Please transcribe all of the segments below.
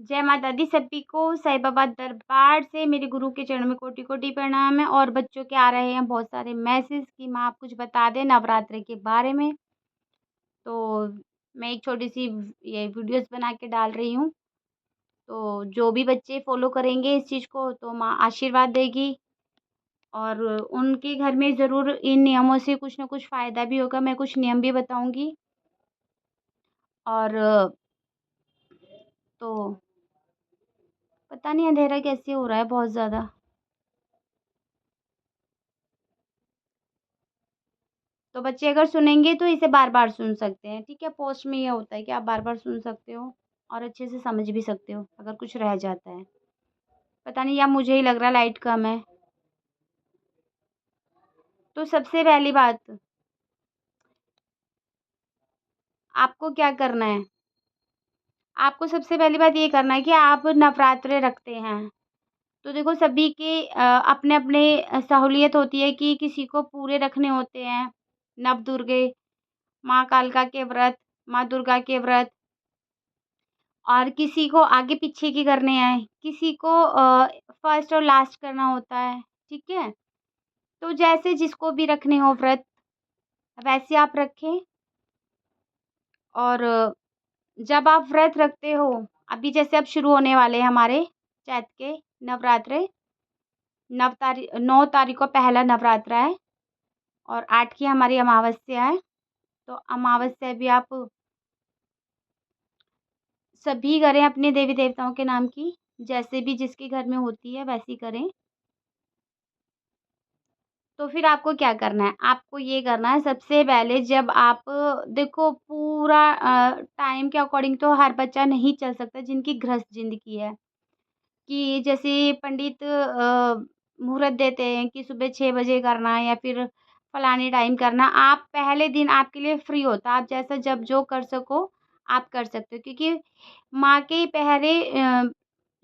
जय माता दी सभी को। साईं बाबा दरबार से मेरे गुरु के चरणों में कोटि-कोटि प्रणाम है। और बच्चों के आ रहे हैं बहुत सारे मैसेज कि माँ आप कुछ बता दें नवरात्रि के बारे में। तो मैं एक छोटी-सी ये वीडियोज़ बना के डाल रही हूँ। तो जो भी बच्चे फ़ॉलो करेंगे इस चीज़ को तो माँ आशीर्वाद देगी और उनके घर में ज़रूर इन नियमों से कुछ न कुछ फ़ायदा भी होगा। मैं कुछ नियम भी बताऊँगी। और तो पता नहीं अंधेरा कैसे हो रहा है बहुत ज़्यादा। तो बच्चे अगर सुनेंगे तो इसे बार-बार सुन सकते हैं, ठीक है? पोस्ट में ये होता है कि आप बार-बार सुन सकते हो और अच्छे से समझ भी सकते हो, अगर कुछ रह जाता है। पता नहीं या मुझे ही लग रहा है लाइट कम है। तो सबसे पहली बात, आपको क्या करना है? आपको सबसे पहली बात ये करना है कि आप नवरात्रे रखते हैं। तो देखो सभी के अपने-अपने सहूलियत होती है कि किसी को पूरे रखने होते हैं, नवदुर्गे, माँ कालका के व्रत, माँ दुर्गा के व्रत। और किसी को आगे-पीछे की करने हैं, किसी को फर्स्ट और लास्ट करना होता है, ठीक है? तो जैसे जिसको भी रखने हो व्रत, वैसे आप रखें। और जब आप व्रत रखते हो, अभी जैसे अब शुरू होने वाले हैं हमारे चैत के नवरात्रे, 9 तारीख को पहला नवरात्रा है और 8 की हमारी अमावस्या है। तो अमावस्या भी आप सभी करें अपने देवी-देवताओं के नाम की, जैसे भी जिसके घर में होती है वैसी करें। तो फिर आपको क्या करना है? आपको ये करना है सबसे पहले जब आप देखो पूरा टाइम के अकॉर्डिंग तो हर बच्चा नहीं चल सकता जिनकी गृहस्थ ज़िंदगी है, कि जैसे पंडित मुहूर्त देते हैं कि सुबह 6 बजे करना है या फिर फलाने टाइम करना। आप पहले दिन आपके लिए फ्री होता है, आप जैसा जब जो कर सको, आप कर सकते हो क्योंकि माँ के पहरे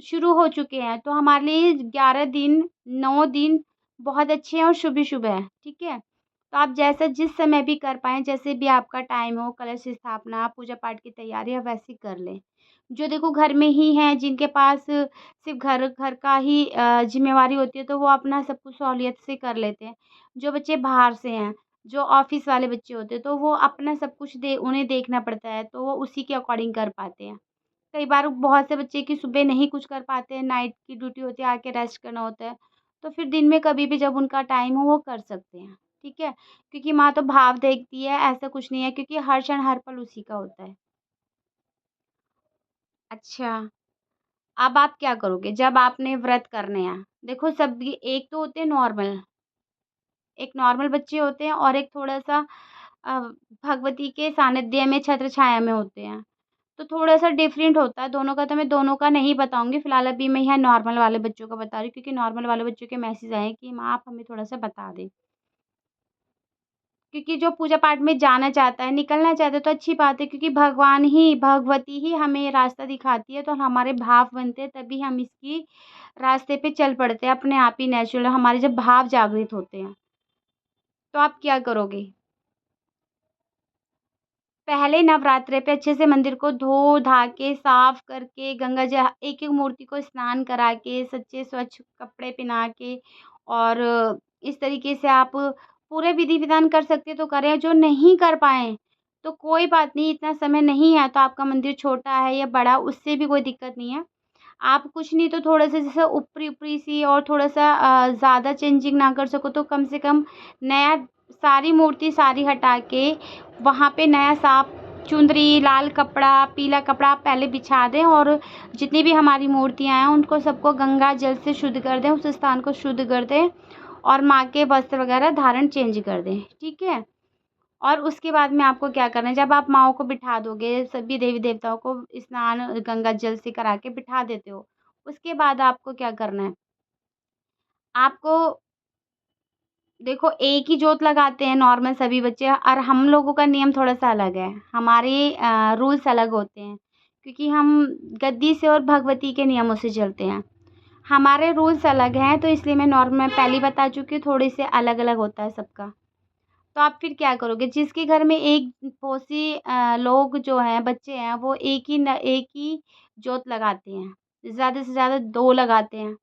शुरू हो चुके हैं, तो हमारे लिए 11 दिन, 9 दिन बहुत अच्छे हैं और शुभ-शुभ हैं, ठीक है? तो आप जैसा जिस समय भी कर पाएँ, जैसे भी आपका टाइम हो, कलश स्थापना, पूजा-पाठ की तैयारी आप वैसे कर लें। जो देखो घर में ही हैं, जिनके पास सिर्फ़ घर घर का ही ज़िम्मेवारी होती है, तो वो अपना सब कुछ सहूलियत से कर लेते हैं। जो बच्चे बाहर से हैं, जो ऑफ़िस वाले बच्चे होते हैं, तो वो अपना सब कुछ उन्हें देखना पड़ता है, तो वो उसी के अकॉर्डिंग कर पाते हैं। कई बार बहुत से बच्चे की सुबह नहीं कुछ कर पाते हैं, नाइट की ड्यूटी होती है, आके रेस्ट करना होता है, तो फिर दिन में कभी भी जब उनका टाइम हो वो कर सकते हैं, ठीक है? क्योंकि माँ तो भाव देखती है, ऐसा कुछ नहीं है क्योंकि हर क्षण हर पल उसी का होता है। अच्छा, अब आप क्या करोगे जब आपने व्रत करने हैं? देखो सभी एक तो होते हैं नॉर्मल, एक नॉर्मल बच्चे होते हैं और एक थोड़ा-सा अ, भगवती के सानिध्य में छत्र छाया में होते हैं। तो थोड़ा-सा डिफ़रेंट होता है दोनों का, तो मैं दोनों का नहीं बताऊँगी, फ़िलहाल अभी मैं यहाँ नॉर्मल वाले बच्चों का बता रही हूँ क्योंकि नॉर्मल वाले बच्चों के मैसेज आए हैं कि माँ आप हमें थोड़ा-सा बता दें। क्योंकि जो पूजा-पाठ में जाना चाहता है, निकलना चाहता है तो अच्छी बात है क्योंकि भगवान ही भगवती ही हमें रास्ता दिखाती है, तो हमारे भाव बनते हैं तभी हम इसकी रास्ते पे चल पड़ते हैं अपने आप ही नेचुरल हमारे जब भाव जागृत होते हैं। तो आप क्या करोगे? पहले नवरात्रे पे अच्छे से मंदिर को धो-धा के, साफ करके, गंगा ज एक-एक मूर्ति को स्नान करा के, सच्चे स्वच्छ कपड़े पहना के और इस तरीके से आप पूरे विधि-विधान कर सकते हैं तो करें, जो नहीं कर पाएँ, तो कोई बात नहीं, इतना समय नहीं है तो आपका मंदिर छोटा है या बड़ा, उससे भी कोई दिक्कत नहीं है। आप कुछ नहीं तो थोड़ा-सा जैसे ऊपरी-ऊपरी सी और थोड़ा-सा ज़्यादा चेंजिंग ना कर सको तो कम से कम नया सारी मूर्ति सारी हटा के वहाँ पे नया साफ चुंदरी, लाल कपड़ा, पीला कपड़ा आप पहले बिछा दें और जितनी भी हमारी मूर्तियाँ हैं उनको सबको गंगा जल से शुद्ध कर दें, उस स्थान को शुद्ध कर दें और माँ के वस्त्र वगैरह धारण चेंज कर दें, ठीक है? और उसके बाद में आपको क्या करना है, जब आप माँओं को बिठा दोगे, सभी देवी-देवताओं को स्नान गंगा जल से करा के बिठा देते हो, उसके बाद आपको क्या करना है, आपको देखो एक ही जोत लगाते हैं नॉर्मल सभी बच्चे और हम लोगों का नियम थोड़ा-सा अलग है। हमारे रूल्स अलग होते हैं क्योंकि हम गद्दी से और भगवती के नियमों से चलते हैं। हमारे रूल्स अलग हैं तो इसलिए मैं पहले ही बता चुकी हूँ, थोड़े से अलग-अलग होता है सबका। तो तो आप फिर क्या करोगे? जिसके घर में एक बहुत सी लोग जो हैं, बच्चे हैं, वो एक ही जोत लगाते हैं, ज़्यादा से ज़्यादा 2 लगाते हैं।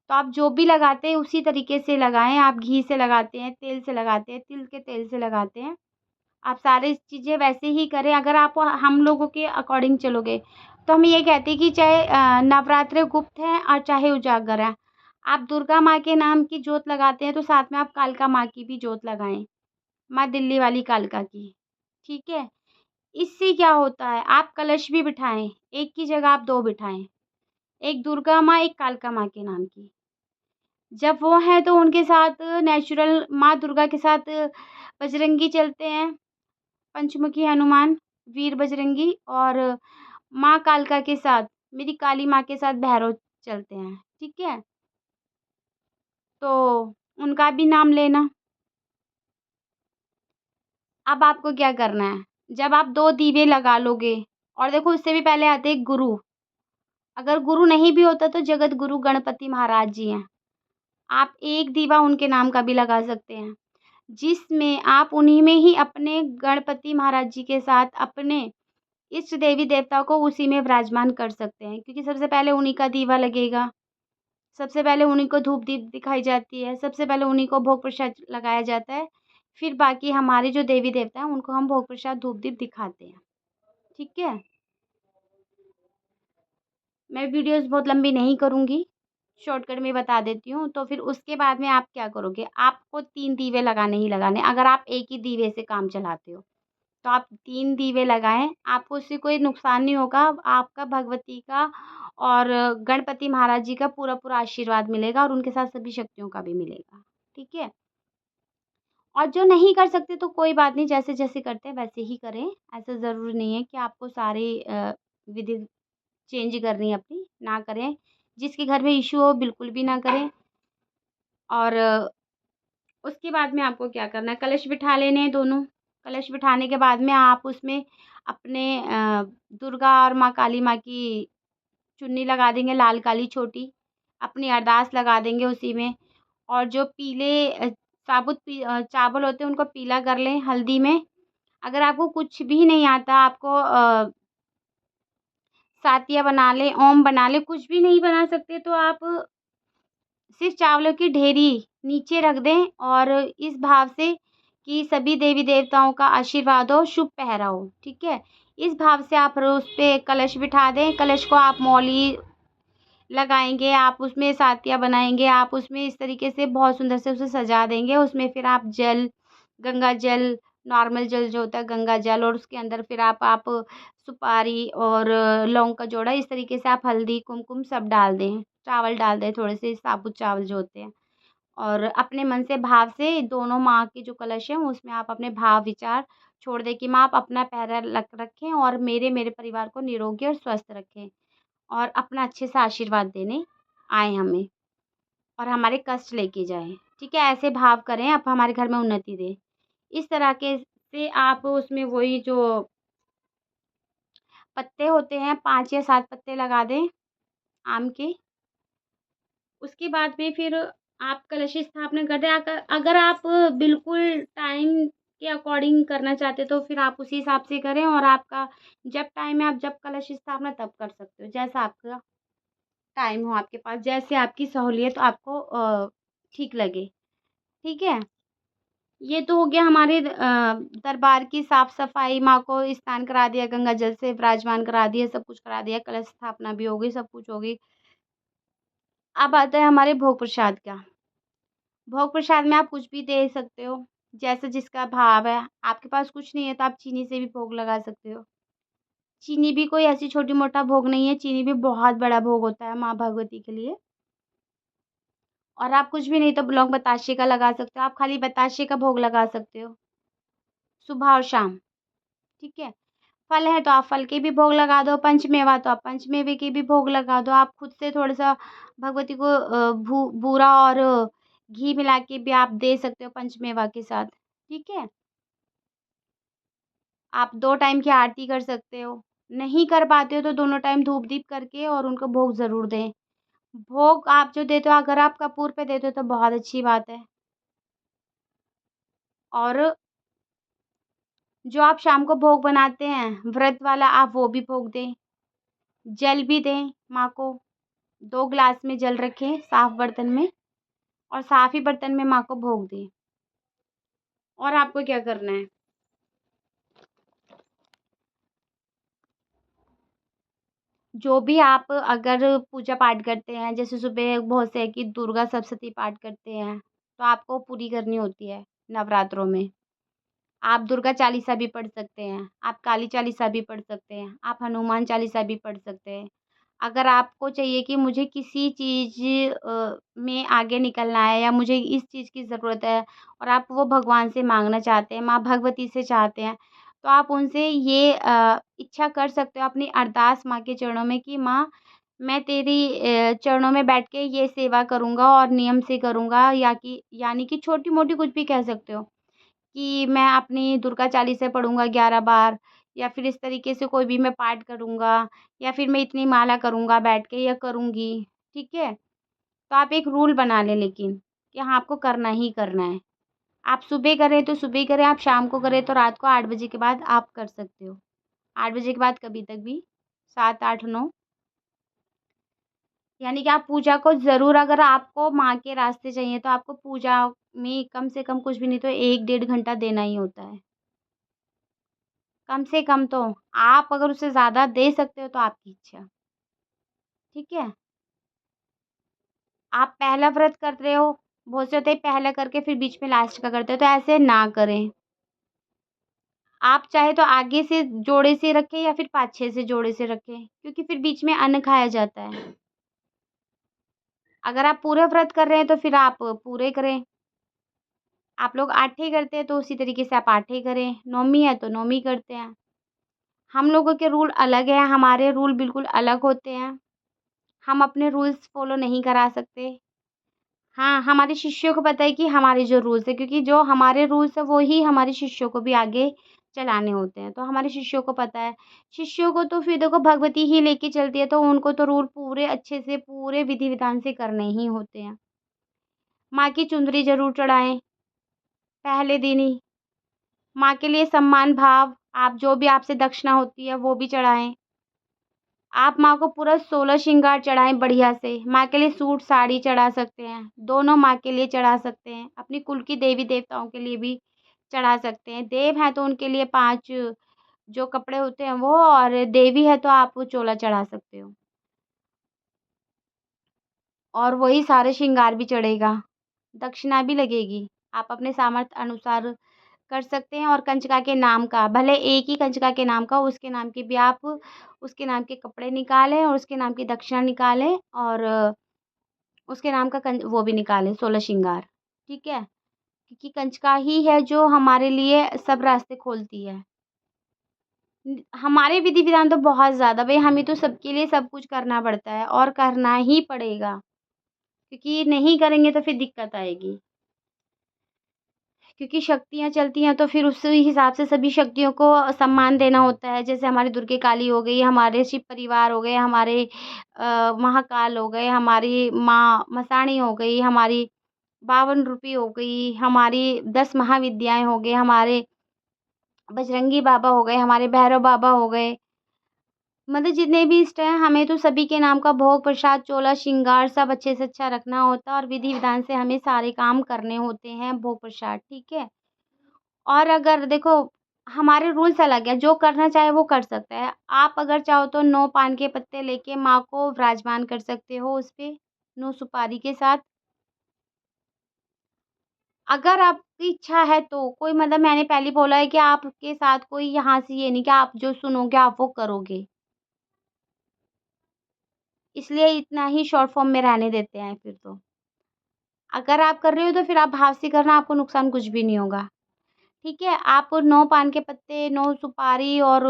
तो आप जो भी लगाते हैं उसी तरीके से लगाएँ, आप घी से लगाते हैं, तेल से लगाते हैं, तिल के तेल से लगाते हैं। आप सारी चीज़ें वैसे ही करें। अगर आप हम लोगों के अकॉर्डिंग चलोगे, तो हम ये कहते हैं कि चाहे नवरात्रे गुप्त हैं और चाहे उजागर है। आप दुर्गा माँ के नाम की जोत लगाते हैं, तो साथ में आप कालका माँ की भी जोत लगाएँ, माँ दिल्ली वाली कालका की, ठीक है? इससे क्या होता है, आप कलश भी बिठाएँ, एक की जगह आप 2 बिठाएँ, एक दुर्गा माँ, एक कालका माँ के नाम की। जब वो हैं, तो उनके साथ नेचुरल माँ दुर्गा के साथ बजरंगी चलते हैं, पंचमुखी हनुमान, वीर बजरंगी, और माँ कालका के साथ मेरी काली माँ के साथ भैरव चलते हैं, ठीक है? तो उनका भी नाम लेना। अब आपको क्या करना है, जब आप 2 दीवे लगा लोगे, और देखो उससे भी पहले आते हैं गुरु। अगर गुरु नहीं भी होता तो जगत गुरु गणपति महाराज जी हैं। आप एक दीवा उनके नाम का भी लगा सकते हैं, जिसमें आप उन्हीं में ही अपने गणपति महाराज जी के साथ अपने इष्ट देवी देवताओं को उसी में विराजमान कर सकते हैं, क्योंकि सबसे पहले उन्हीं का दीवा लगेगा, सबसे पहले उन्हीं को धूप दीप दिखाई जाती है, सबसे पहले उन्हीं को भोग प्रसाद लगाया जाता है, फिर बाकी हमारे जो देवी देवता हैं उनको हम भोग प्रसाद धूप दीप दिखाते हैं, ठीक है? मैं वीडियोस बहुत लंबी नहीं करूँगी, शॉर्टकट में बता देती हूँ। तो फिर उसके बाद में आप क्या करोगे, आपको 3 दीवे लगाने ही लगाने, अगर आप एक ही दीवे से काम चलाते हो, तो आप 3 दीवे लगाएँ, आपको उससे कोई नुकसान नहीं होगा, आपका भगवती का और गणपति महाराज जी का पूरा-पूरा आशीर्वाद मिलेगा, और उनके साथ सभी शक्तियों का भी मिलेगा, ठीक है? और जो नहीं कर सकते तो कोई बात नहीं, जैसे-जैसे करते हैं वैसे ही करें, ऐसा ज़रूरी नहीं है कि आपको सारी विधि चेंज करनी है अपनी, ना करें। जिसके घर में इश्यू हो बिल्कुल भी ना करें। और उसके बाद में आपको क्या करना है, कलश बिठा लेने हैं दोनों। कलश बिठाने के बाद में आप उसमें अपने दुर्गा और माँ काली माँ की चुन्नी लगा देंगे, लाल काली छोटी। अपनी अरदास लगा देंगे उसी में, और जो पीले साबुत चावल होते हैं उनको पीला कर लें हल्दी में। अगर आपको कुछ भी नहीं आता, आपको सातिया बना लें, ओम बना लें, कुछ भी नहीं बना सकते तो आप सिर्फ़ चावलों की ढेरी नीचे रख दें, और इस भाव से कि सभी देवी-देवताओं का आशीर्वाद हो, शुभ पहरा हो, ठीक है? इस भाव से आप उस पे कलश बिठा दें। कलश को आप मौली लगाएँगे, आप उसमें सातिया बनाएँगे, आप उसमें इस तरीके से बहुत सुंदर से उसे सजा देंगे। उसमें फिर आप जल, गंगा जल, नॉर्मल जल जो होता है गंगा जल, और उसके अंदर फिर आप सुपारी और लौंग का जोड़ा, इस तरीके से आप हल्दी, कुमकुम सब डाल दें। चावल डाल दें, थोड़े से साबुत चावल जो होते हैं, और अपने मन से भाव से दोनों माँ के जो कलश हैं उसमें आप अपने भाव विचार छोड़ दें कि माँ आप अपना पहरा लग रखें, और मेरे परिवार को निरोगी और स्वस्थ रखें, और अपना अच्छे से आशीर्वाद देने आएँ हमें, और हमारे कष्ट लेके जाएँ। ठीक है? ऐसे भाव करें, आप हमारे घर में उन्नति दें। इस तरह के से आप उसमें वही जो पत्ते होते हैं, 5 या 7 पत्ते लगा दें आम के। उसके बाद में फिर आप कलश स्थापना कर दें। अगर आप बिल्कुल टाइम के अकॉर्डिंग करना चाहते हैं, तो फिर आप उसी हिसाब से करें, और आपका जब टाइम है, आप जब कलश स्थापना तब कर सकते हो, जैसा आपका टाइम हो आपके पास, जैसे आपकी सहूलियत आपको ठीक लगे। ठीक है? ये तो हो गया हमारे दरबार की साफ-सफाई, माँ को स्नान करा दिया, गंगा जल से विराजमान करा दिया, सब कुछ करा दिया, कलश स्थापना भी हो गई, सब कुछ हो गई। अब आता है हमारे भोग प्रसाद का। भोग प्रसाद में आप कुछ भी दे सकते हो, जैसे जिसका भाव है। आपके पास कुछ नहीं है तो आप चीनी से भी भोग लगा सकते हो। चीनी भी कोई ऐसी छोटी-मोटा भोग नहीं है, चीनी भी बहुत बड़ा भोग होता है माँ भगवती के लिए। और आप कुछ भी नहीं तो लौंग बताशे का लगा सकते हो, आप खाली बताशे का भोग लगा सकते हो, सुबह और शाम, ठीक है? फल है तो आप फल के भी भोग लगा दो, पंचमेवा तो आप पंचमेवे के भी भोग लगा दो। आप खुद से थोड़ा-सा भगवती को बूरा और घी मिला के भी आप दे सकते हो पंचमेवा के साथ, ठीक है? आप 2 टाइम की आरती कर सकते हो। नहीं कर पाते हो तो दोनों टाइम धूप-दीप करके और उनको भोग ज़रूर दें। भोग आप जो देते हो, अगर आप कपूर पे देते हो तो बहुत अच्छी बात है। और जो आप शाम को भोग बनाते हैं व्रत वाला, आप वो भी भोग दें। जल भी दें माँ को, 2 ग्लास में जल रखें साफ बर्तन में, और साफ ही बर्तन में माँ को भोग दें। और आपको क्या करना है, जो भी आप अगर पूजा पाठ करते हैं, जैसे सुबह बहुत से है कि दुर्गा सप्तशती पाठ करते हैं, तो आपको पूरी करनी होती है नवरात्रों में। आप दुर्गा चालीसा भी पढ़ सकते हैं, आप काली चालीसा भी पढ़ सकते हैं, आप हनुमान चालीसा भी पढ़ सकते हैं। अगर आपको चाहिए कि मुझे किसी चीज़ में आगे निकलना है, या मुझे इस चीज़ की ज़रूरत है, और आप वो भगवान से माँगना चाहते हैं, माँ भगवती से चाहते हैं, तो आप उनसे ये इच्छा कर सकते हो अपनी अरदास माँ के चरणों में कि माँ, मैं तेरी चरणों में बैठ के ये सेवा करूँगा और नियम से करूँगा, या कि यानी कि छोटी-मोटी कुछ भी कह सकते हो। कि मैं अपनी दुर्गा चालीसा पढ़ूँगा 11 बार, या फिर इस तरीके से कोई भी मैं पाठ करूँगा, या फिर मैं इतनी माला करूँगा बैठ के या करूँगी, ठीक है? तो आप एक रूल बना लें लेकिन, कि हाँ, आपको करना ही करना है। आप सुबह करें तो सुबह करें, आप शाम को करें तो रात को 8 बजे के बाद आप कर सकते हो। 8 बजे के बाद कभी तक भी, 7, 8, 9, यानी कि आप पूजा को ज़रूर, अगर आपको माँ के रास्ते चाहिए तो आपको पूजा में कम से कम कुछ भी नहीं तो 1 डेढ़ घंटा देना ही होता है। कम से कम तो, आप अगर उससे ज़्यादा दे सकते हो तो आपकी इच्छा, ठीक है? आप पहला व्रत कर रहे हो, बहुत से होते हैं पहला करके फिर बीच में लास्ट का करते हो, तो ऐसे ना करें। आप चाहे तो आगे से जोड़े से रखें या फिर पाछे से जोड़े से रखें, क्योंकि फिर बीच में अन्न खाया जाता है। अगर आप पूरे व्रत कर रहे हैं तो फिर आप पूरे करें। आप लोग आठे करते हैं तो उसी तरीके से आप आठे करें, नौमी है तो नौमी करते हैं। हम लोगों के रूल अलग हैं, हमारे रूल बिल्कुल अलग होते हैं। हम अपने रूल्स फ़ॉलो नहीं करा सकते। हाँ, हमारे शिष्यों को पता है कि हमारे जो रूल्स हैं, क्योंकि जो हमारे रूल्स हैं वो ही हमारे शिष्यों को भी आगे चलाने होते हैं, तो हमारे शिष्यों को पता है। शिष्यों को तो फिर देखो भगवती ही लेके चलती है, तो उनको तो रूल पूरे अच्छे से, पूरे विधि-विधान से करने ही होते हैं। माँ की चुंदरी ज़रूर चढ़ाएँ, पहले दिन ही। माँ के लिए सम्मान भाव, आप जो भी आपसे दक्षिणा होती है वो भी चढ़ाएँ। आप माँ को पूरा 16 श्रृंगार चढ़ाएँ बढ़िया से। माँ के लिए सूट साड़ी चढ़ा सकते हैं, दोनों माँ के लिए चढ़ा सकते हैं, अपनी कुल की देवी-देवताओं के लिए भी चढ़ा सकते हैं। देव हैं तो उनके लिए 5 जो कपड़े होते हैं वो, और देवी है तो आप चोला चढ़ा सकते हो। और वही सारे श्रृंगार भी चढ़ेगा, दक्षिणा भी लगेगी। आप अपने सामर्थ्य अनुसार कर सकते हैं, और कंजका के नाम का, भले एक ही कंजका के नाम का हो, उसके नाम के भी आप उसके नाम के कपड़े निकालें और उसके नाम की दक्षिणा निकालें, और उसके नाम का वो भी निकालें 16 श्रृंगार, ठीक है? क्योंकि कंजका ही है जो हमारे लिए सब रास्ते खोलती है। हमारे विधि-विधान तो बहुत ज़्यादा, भई हमें तो सबके लिए सब कुछ करना पड़ता है और करना ही पड़ेगा, क्योंकि नहीं करेंगे तो फिर दिक्कत आएगी। क्योंकि शक्तियाँ चलती हैं तो फिर उसी हिसाब से सभी शक्तियों को सम्मान देना होता है। जैसे हमारी दुर्गे काली हो गई, हमारे शिव परिवार हो गए, हमारे महाकाल हो गए, हमारी माँ मसाणी हो गई, हमारी 52 रूपी हो गई, हमारी 10 महाविद्याएँ हो गए, हमारे बजरंगी बाबा हो गए, हमारे भैरव बाबा हो गए। मतलब जितने भी इष्ट हैं, हमें तो सभी के नाम का भोग, प्रसाद, चोला, श्रृंगार सब अच्छे से अच्छा रखना होता है, और विधि-विधान से हमें सारे काम करने होते हैं, भोग प्रसाद, ठीक है? और अगर देखो, हमारे रूल्स अलग हैं, जो करना चाहे वो कर सकता है। आप अगर चाहो तो 9 पान के पत्ते लेके माँ को विराजमान कर सकते हो उस पे, 9 सुपारी के साथ। अगर आपकी इच्छा है तो, कोई मतलब मैंने पहले बोला है कि आपके साथ कोई यहाँ से ये नहीं कि आप जो सुनोगे आप वो करोगे। इसलिए इतना ही शॉर्ट फॉर्म में रहने देते हैं फिर तो। अगर आप कर रहे हो तो फिर आप भाव से करना, आपको नुकसान कुछ भी नहीं होगा। ठीक है? आप 9 पान के पत्ते, 9 सुपारी, और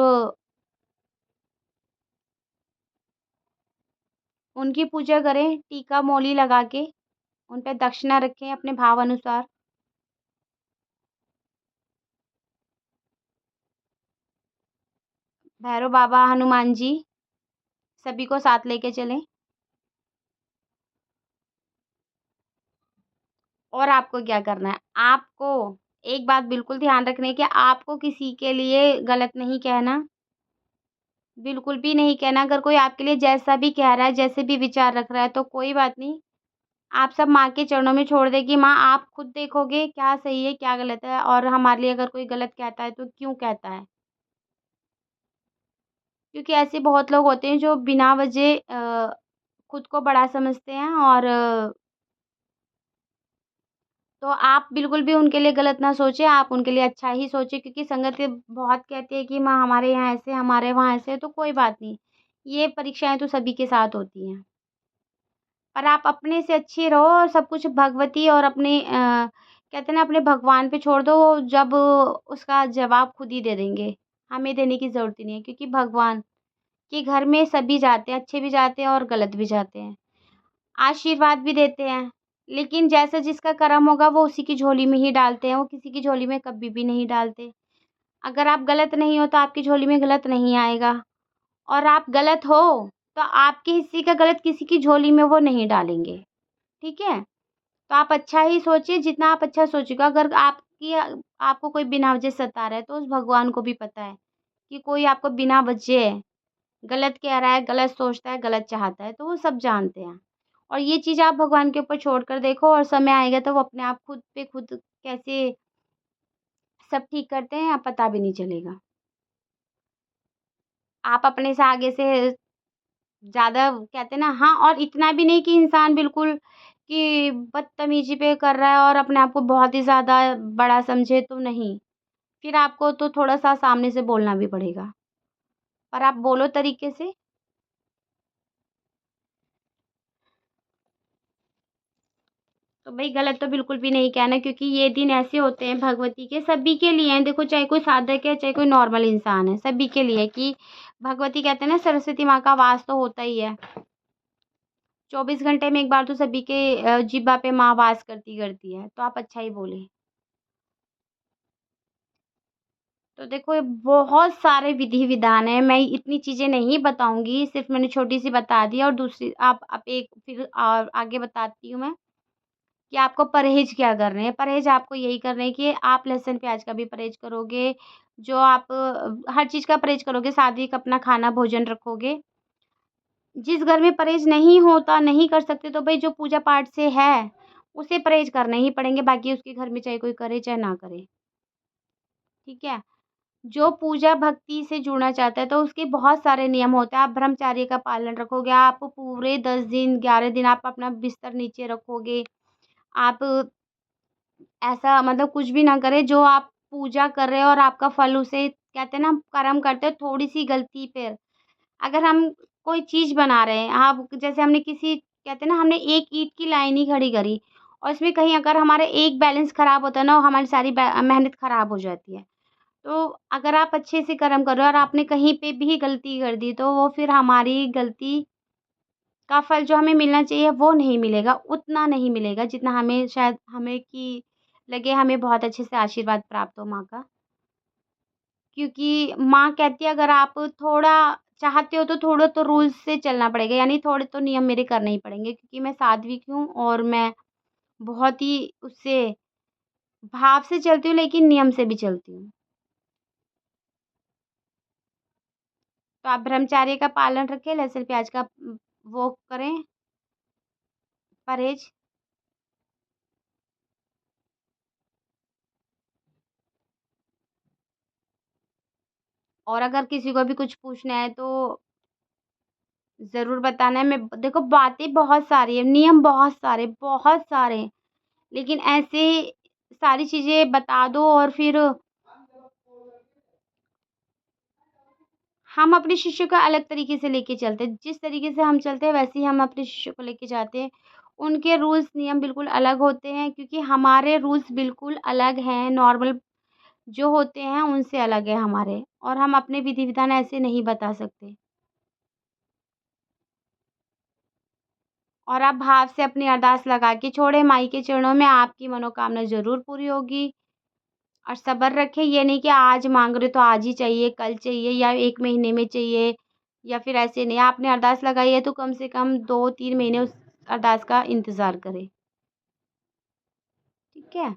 उनकी पूजा करें, टीका मोली लगा के, उन पे दक्षिणा रखें अपने भाव अनुसार। भैरव बाबा, हनुमान जी, सभी को साथ लेके चलें। और आपको क्या करना है? आपको एक बात बिल्कुल ध्यान रखनी है कि आपको किसी के लिए गलत नहीं कहना, बिल्कुल भी नहीं कहना। अगर कोई आपके लिए जैसा भी कह रहा है, जैसे भी विचार रख रहा है तो कोई बात नहीं, आप सब माँ के चरणों में छोड़ दें कि माँ आप खुद देखोगे क्या सही है, क्या गलत है और हमारे लिए अगर कोई गलत कहता है तो क्यों कहता है। क्योंकि ऐसे बहुत लोग होते हैं जो बिना वजह खुद को बड़ा समझते हैं और तो आप बिल्कुल भी उनके लिए गलत ना सोचें, आप उनके लिए अच्छा ही सोचें क्योंकि संगत ये बहुत कहती है कि माँ हमारे यहाँ ऐसे, हमारे वहाँ ऐसे है, तो कोई बात नहीं। ये परीक्षाएँ तो सभी के साथ होती हैं। पर आप अपने से अच्छे रहो और सब कुछ भगवती और अपने कहते हैं ना अपने भगवान पे छोड़ दो, वो जब उसका जवाब खुद ही दे देंगे। हमें देने की ज़रूरत ही नहीं है क्योंकि भगवान के घर में सभी जाते हैं, अच्छे भी जाते हैं और गलत भी जाते हैं। आशीर्वाद भी देते हैं, लेकिन जैसा जिसका कर्म होगा वो उसी की झोली में ही डालते हैं, वो किसी की झोली में कभी भी नहीं डालते। अगर आप गलत नहीं हो तो आपकी झोली में गलत नहीं आएगा और आप गलत हो, तो आपके हिस्से का गलत किसी की झोली में वो नहीं डालेंगे, ठीक है? तो आप अच्छा ही सोचिए, जितना आप अच्छा सोचेगा अगर आपको कोई बिना वजह सता रहा है, तो उस भगवान को भी पता है कि कोई आपको बिना वजह गलत कह रहा है, गलत सोचता है, गलत चाहता है, तो वो सब जानते हैं। और ये चीज़ आप भगवान के ऊपर छोड़ कर देखो और समय आएगा तो वो अपने आप खुद पे खुद कैसे सब ठीक करते हैं, पता भी नहीं चलेगा। आप अपने से आगे से ज़्यादा कहते हैं ना हाँ और इतना भी नहीं कि इंसान बिल्कुल कि बदतमीज़ी पे कर रहा है और अपने आप को बहुत ही ज़्यादा बड़ा समझे तो नहीं। फिर आपको तो थोड़ा-सा सामने से बोलना भी पड़ेगा। पर आप बोलो तरीके से। तो भई गलत तो बिल्कुल भी नहीं कहना क्योंकि ये दिन ऐसे होते हैं भगवती के सभी के लिए हैं। देखो चाहे कोई साधक है, चाहे कोई नॉर्मल इंसान है, सभी के लिए कि भगवती कहते हैं ना सरस्वती माँ का वास तो होता ही है। 24 घंटे में एक बार तो सभी के जिह्वा पे माँ वास करती है, तो आप अच्छा ही बोलें। तो देखो ये बहुत सारे विधि-विधान हैं, मैं इतनी चीज़ें नहीं बताऊँगी, सिर्फ़ मैंने छोटी-सी बता दी और दूसरी आप एक फिर आगे बताती हूँ मैं कि आपको परहेज़ क्या करने हैं। परहेज़ आपको यही करने हैं कि आप लहसुन प्याज़ का भी परहेज़ करोगे, जो आप हर चीज़ का परहेज़ करोगे, सात्विक अपना खाना भोजन रखोगे। जिस घर में परहेज़ नहीं होता, नहीं कर सकते तो भई जो पूजा-पाठ से है, उसे परहेज़ करने ही पड़ेंगे, बाकी उसके घर में चाहे कोई करे, चाहे ना करे। ठीक है? जो पूजा भक्ति से जुड़ना चाहता है तो उसके बहुत सारे नियम होते हैं। आप ब्रह्मचर्य का पालन रखोगे, आप पूरे 10 दिन, 11 दिन आप अपना बिस्तर नीचे रखोगे। आप ऐसा मतलब कुछ भी ना करें जो आप पूजा कर रहे हो और आपका फल उसे कहते हैं ना कर्म करते हैं थोड़ी-सी गलती पे अगर हम कोई चीज़ बना रहे हैं, आप जैसे हमने किसी कहते हैं ना हमने एक ईंट की लाइन ही खड़ी करी और उसमें कहीं अगर हमारा एक बैलेंस खराब होता है ना, हमारी सारी मेहनत खराब हो जाती है। तो अगर आप अच्छे से कर्म कर रहे हो और आपने कहीं पे भी गलती कर दी, तो वो फिर हमारी गलती का फल जो हमें मिलना चाहिए, वो नहीं मिलेगा, उतना नहीं मिलेगा जितना हमें शायद हमें कि लगे हमें बहुत अच्छे से आशीर्वाद प्राप्त हो माँ का। क्योंकि माँ कहती है अगर आप थोड़ा चाहते हो तो थोड़ा तो रूल्स से चलना पड़ेगा, यानी थोड़े तो नियम मेरे करने ही पड़ेंगे क्योंकि मैं सात्विक हूँ और मैं बहुत ही उससे भाव से चलती हूँ लेकिन नियम से भी चलती हूँ। तो आप ब्रह्मचर्य का पालन रखें, लहसुन प्याज़ का वो करें परहेज़। और अगर किसी को भी कुछ पूछना है तो ज़रूर बताना है। मैं देखो बातें बहुत सारी हैं, नियम बहुत सारे हैं, लेकिन ऐसे सारी चीज़ें बता दो और फिर हम अपने शिष्य को अलग तरीके से लेके चलते हैं। जिस तरीके से हम चलते हैं वैसे ही हम अपने शिष्य को लेके जाते हैं। उनके रूल्स नियम बिल्कुल अलग होते हैं क्योंकि हमारे रूल्स बिल्कुल अलग हैं, नॉर्मल जो होते हैं उनसे अलग है हमारे और हम अपने विधि-विधान ऐसे नहीं बता सकते। और आप भाव से अपनी अरदास लगा के छोड़ें माई के चरणों में, आपकी मनोकामना ज़रूर पूरी होगी। और सब्र रखें, ये नहीं कि आज माँग रहे हो तो आज ही चाहिए, कल चाहिए या 1 महीने में चाहिए या फिर ऐसे नहीं। आपने अरदास लगाई है तो कम से कम 2-3 महीने उस अरदास का इंतज़ार करें। ठीक है?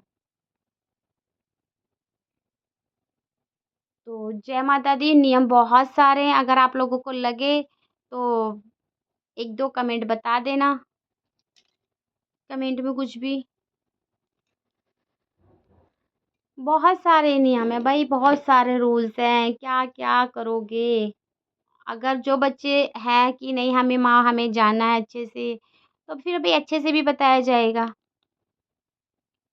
तो जय माता दी। नियम बहुत सारे हैं, अगर आप लोगों को लगे तो 1-2 कमेंट बता देना, कमेंट में कुछ भी। बहुत सारे नियम हैं भाई, बहुत सारे रूल्स हैं, क्या-क्या करोगे? अगर जो बच्चे हैं कि नहीं हमें माँ हमें जानना है अच्छे से, तो फिर भई अच्छे से भी बताया जाएगा,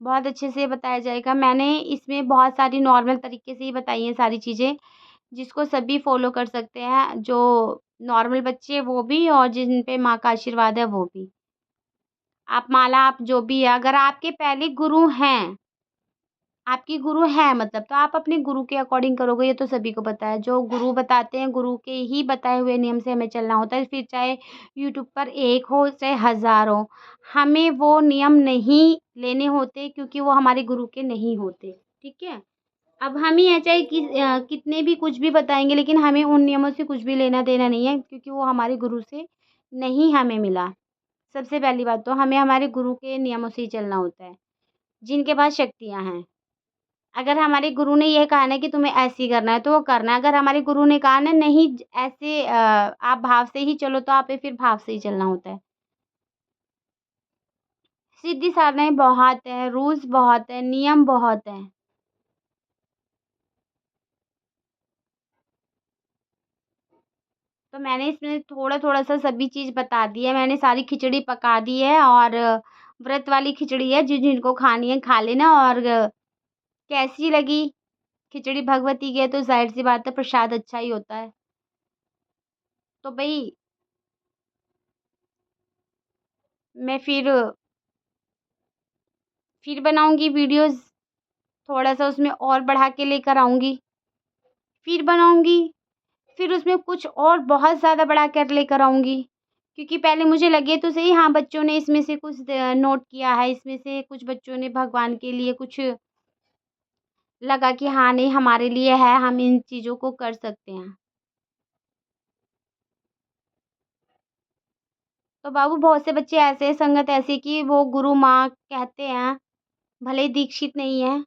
बहुत अच्छे से बताया जाएगा। मैंने इसमें बहुत सारी नॉर्मल तरीके से ही बताई हैं सारी चीज़ें, जिसको सभी फ़ॉलो कर सकते हैं, जो नॉर्मल बच्चे हैं वो भी और जिन पे माँ का आशीर्वाद है वो भी। आप माला आप जो भी है, अगर आपके पहले गुरु हैं, आपकी गुरु हैं मतलब, तो आप अपने गुरु के अकॉर्डिंग करोगे, ये तो सभी को पता है। जो गुरु बताते हैं, गुरु के ही बताए हुए नियम से हमें चलना होता है, फिर चाहे यूट्यूब पर 1 हो, चाहे 1000 हो। हमें वो नियम नहीं लेने होते क्योंकि वो हमारे गुरु के नहीं होते, ठीक है? अब हम ही हैं चाहे कितने भी कुछ भी बताएँगे, लेकिन हमें उन नियमों से कुछ भी लेना-देना नहीं है क्योंकि वो हमारे गुरु से नहीं हमें मिला। सबसे पहली बात तो हमें हमारे गुरु के नियमों से ही चलना होता है, जिनके पास शक्तियाँ हैं। अगर हमारे गुरु ने ये कहा ना कि तुम्हें ऐसे ही करना है, तो वो करना है। अगर हमारे गुरु ने कहा ना नहीं ऐसे आप भाव से ही चलो, तो आपे फिर भाव से ही चलना होता है। सीधी-साधारण बहुत है, रूल्स बहुत है, नियम बहुत हैं। तो मैंने इसमें थोड़ा-थोड़ा सा सभी चीज़ बता दी है। मैंने सारी खिचड़ी पका दी है और व्रत वाली खिचड़ी है, जिनको खानी है खा लेना। और कैसी लगी खिचड़ी भगवती की है तो ज़ाहिर-सी बात है प्रसाद अच्छा ही होता है। तो भई मैं फिर बनाऊँगी वीडियोज़, थोड़ा-सा उसमें और बढ़ा के लेकर आऊँगी। फिर बनाऊँगी, फिर उसमें कुछ और बहुत ज़्यादा बढ़ा कर लेकर आऊँगी। क्योंकि पहले मुझे लगे तो सही हाँ, बच्चों ने इसमें से कुछ नोट किया है, इसमें से कुछ बच्चों ने भगवान के लिए कुछ लगा कि हाँ, नहीं हमारे लिए है, हम इन चीज़ों को कर सकते हैं। तो बाबू बहुत से बच्चे ऐसे हैं, संगत ऐसी कि वो गुरु माँ कहते हैं, भले ही दीक्षित नहीं है।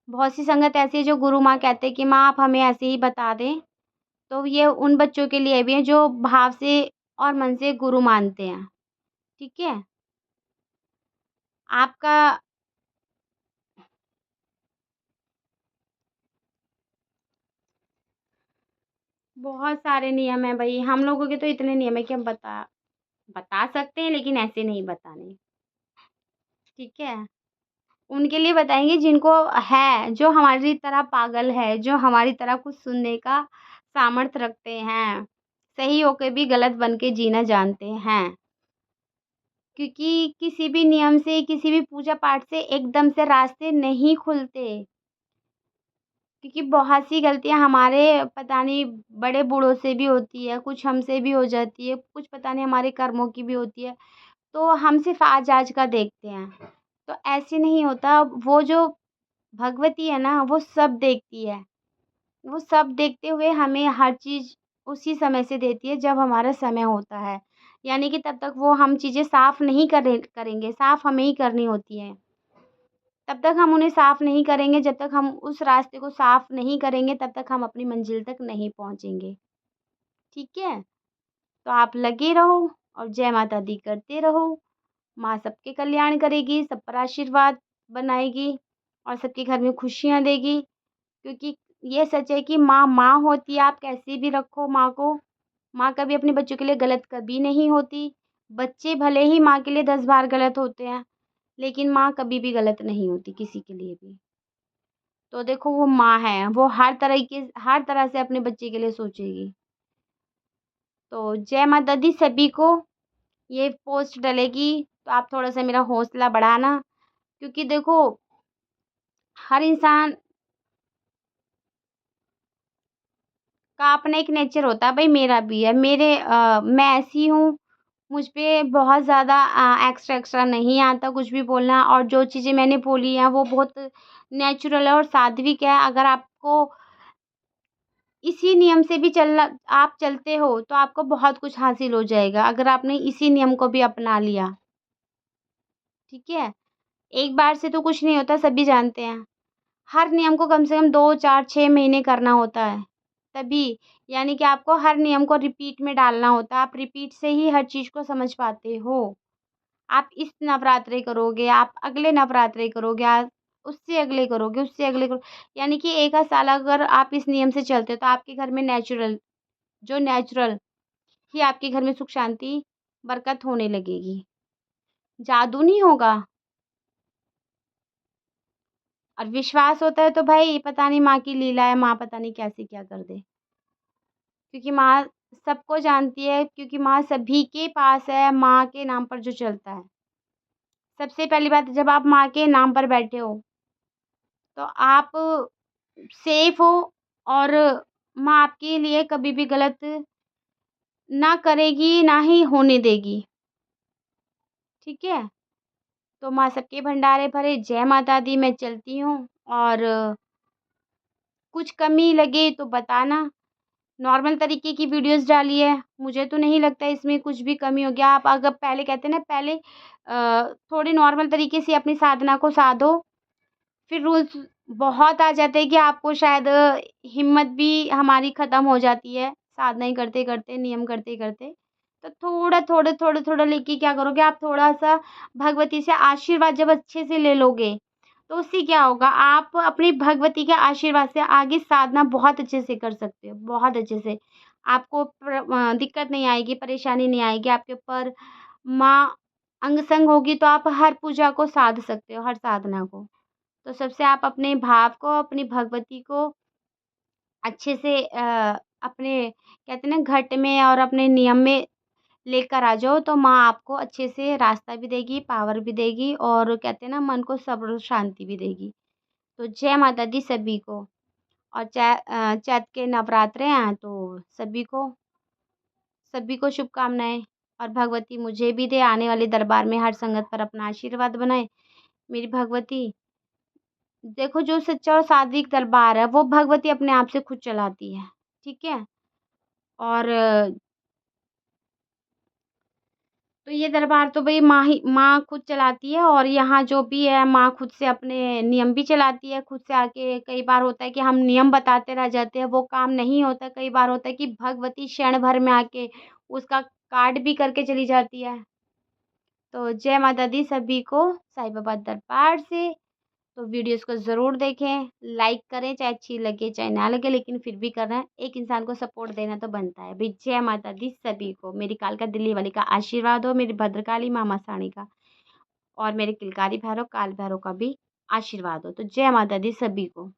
बहुत सी संगत ऐसी है जो गुरु माँ कहते हैं कि माँ आप हमें ऐसे ही बता दें। तो ये उन बच्चों के लिए भी है जो भाव से और मन से गुरु मानते हैं, ठीक है? आपका बहुत सारे नियम हैं भई, हम लोगों के तो इतने नियम हैं कि हम बता बता सकते हैं लेकिन ऐसे नहीं बताने, ठीक है? उनके लिए बताएँगे जिनको है, जो हमारी तरह पागल है, जो हमारी तरह कुछ सुनने का सामर्थ्य रखते हैं, सही होके भी गलत बन के जीना जानते हैं। क्योंकि किसी भी नियम से, किसी भी पूजा-पाठ से एकदम से रास्ते नहीं खुलते। क्योंकि बहुत सी गलतियाँ हमारे पता नहीं बड़े बूढ़ों से भी होती है, कुछ हमसे भी हो जाती है, कुछ पता नहीं हमारे कर्मों की भी होती है, तो हम सिर्फ़ आज-आज का देखते हैं। तो ऐसे नहीं होता, वो जो भगवती है ना, वो सब देखती है। वो सब देखते हुए हमें हर चीज़ उसी समय से देती है जब हमारा समय होता है। यानी कि तब तक वो हम चीज़ें साफ़ नहीं करेंगे, साफ़ हमें ही करनी होती हैं। तब तक हम उन्हें साफ़ नहीं करेंगे, जब तक हम उस रास्ते को साफ़ नहीं करेंगे, तब तक हम अपनी मंज़िल तक नहीं पहुँचेंगे। ठीक है? तो आप लगे रहो और जय माता दी करते रहो। माँ सबके कल्याण करेगी, सब पर आशीर्वाद बनाएगी और सबके घर में खुशियाँ देगी। क्योंकि ये सच है कि माँ, माँ होती है, आप कैसे भी रखो माँ को, माँ कभी अपने बच्चों के लिए गलत कभी नहीं होती। बच्चे भले ही माँ के लिए 10 बार गलत होते हैं, लेकिन माँ कभी भी गलत नहीं होती किसी के लिए भी। तो देखो वो माँ है, वो हर तरह से अपने बच्चे के लिए सोचेगी। तो जय माता दी सभी को। ये पोस्ट डलेगी तो आप थोड़ा-सा मेरा हौसला बढ़ाना, क्योंकि देखो हर इंसान का अपना एक नेचर होता है, भई मेरा भी है। मैं ऐसी हूँ, मुझ पे बहुत ज़्यादा एक्स्ट्रा नहीं आता कुछ भी बोलना, और जो चीज़ें मैंने बोली हैं वो बहुत नेचुरल है और सात्विक है। अगर आपको इसी नियम से भी चलना आप चलते हो तो आपको बहुत कुछ हासिल हो जाएगा, अगर आपने इसी नियम को भी अपना लिया, ठीक है? एक बार से तो कुछ नहीं होता, सभी जानते हैं। हर नियम को कम से कम 2, 4, 6 महीने करना होता है, तभी। यानी कि आपको हर नियम को रिपीट में डालना होता है, आप रिपीट से ही हर चीज़ को समझ पाते हो। आप इस नवरात्रे करोगे, आप अगले नवरात्रे करोगे, आप उससे अगले करोगे, उससे अगले करो, यानी कि 1 आध साल अगर आप इस नियम से चलते हो तो आपके घर में नेचुरल ही आपके घर में सुख शांति, बरकत होने लगेगी। जादू नहीं होगा। और विश्वास होता है तो भाई पता नहीं माँ की लीला है, माँ पता नहीं क्या से क्या कर दे। क्योंकि माँ सबको जानती है, क्योंकि माँ सभी के पास है, माँ के नाम पर जो चलता है। सबसे पहली बात, जब आप माँ के नाम पर बैठे हो, तो आप सेफ हो, और माँ आपके लिए कभी भी गलत ना करेगी, ना ही होने देगी। ठीक है? तो माँ सबके भंडारे भरे, जय माता दी। मैं चलती हूँ, और कुछ कमी लगे तो बताना। नॉर्मल तरीके की वीडियोज़ डाली है, मुझे तो नहीं लगता इसमें कुछ भी कमी हो गया। आप अगर पहले कहते हैं ना, पहले थोड़े नॉर्मल तरीके से अपनी साधना को साधो, फिर रूल्स बहुत आ जाते हैं कि आपको शायद हिम्मत भी हमारी ख़त्म हो जाती है, साधना ही करते-करते, नियम करते-करते। तो थोड़ा लेके क्या करोगे, आप थोड़ा-सा भगवती से आशीर्वाद जब अच्छे से ले लोगे, तो उससे क्या होगा, आप अपनी भगवती के आशीर्वाद से आगे साधना बहुत अच्छे से कर सकते हो, बहुत अच्छे से। आपको दिक्कत नहीं आएगी, परेशानी नहीं आएगी, आपके ऊपर माँ अंग-संग होगी, तो आप हर पूजा को साध सकते हो, हर साधना को। तो सबसे आप अपने भाव को, अपनी भगवती को अच्छे से अपने कहते हैं ना घट में और अपने नियम में लेकर आ जाओ, तो माँ आपको अच्छे से रास्ता भी देगी, पावर भी देगी, और कहते हैं ना मन को सब्र शांति भी देगी। तो जय माता दी सभी को। और चैत के नवरात्रे हैं, तो सभी को शुभकामनाएँ। और भगवती मुझे भी दे, आने वाले दरबार में हर संगत पर अपना आशीर्वाद बनाए। मेरी भगवती, देखो जो सच्चा और सात्विक दरबार है, वो भगवती अपने आप से खुद चलाती है, ठीक है? और तो ये दरबार तो भई माँ खुद चलाती है, और यहाँ जो भी है माँ खुद से अपने नियम भी चलाती है, खुद से आके। कई बार होता है कि हम नियम बताते रह जाते हैं, वो काम नहीं होता। कई बार होता है कि भगवती क्षण भर में आके उसका कार्ड भी करके चली जाती है। तो जय माता दी सभी को साईं बाबा दरबार से। तो वीडियोज़ को ज़रूर देखें, लाइक करें, चाहे अच्छी लगे चाहे ना लगे, लेकिन फिर भी कर रहे हैं। एक इंसान को सपोर्ट देना तो बनता है। भई जय माता दी सभी को। मेरी कालका दिल्ली वाली का आशीर्वाद हो, मेरी भद्रकाली माँ मसाणी का, और मेरे किलकारी भैरव, काल भैरव का भी आशीर्वाद हो। तो जय माता दी सभी को।